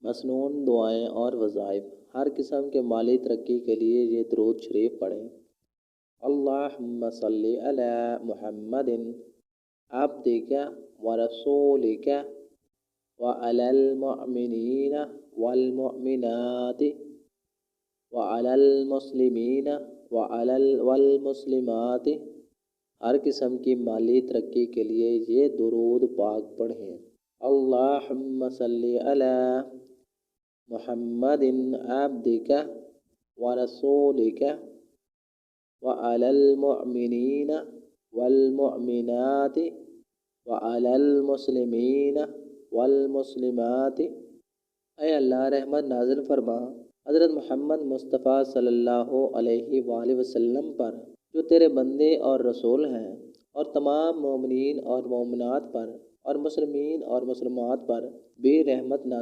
मसनून दुआएं और वज़ाइफ। हर किस्म के माली तरक्की के लिए ये दुरूद शरीफ पढ़ें। अल्लाहुम्मा सल्ली अला मुहम्मदिन अब्दिका व रसूलिका व अलल मुअमिनीना वल मुअमिनाति व अलल मुस्लिमीना व अलल वल मुस्लिमाति। हर किस्म की माली तरक्की के लिए ये दुरूद पाक पढ़ें। अल्लाहुम्मा सल्ली अला मुहम्मदिन अब्दिका व रसूलिका व अलल मुअमिनीना वल मुअमिनाति व अलल मुस्लिमीना वल मुस्लिमाति। ऐ अल्लाह रहमत नाज़िल फरमा हज़रत मोहम्मद मुस्तफ़ा सल्लल्लाहु अलैहि वसल्लम पर, जो तेरे बंदे और रसूल हैं, और तमाम मोमिनीन और मोमिनात पर और मुस्लिमीन और मुस्लिमात पर भी रहमत नाज़िल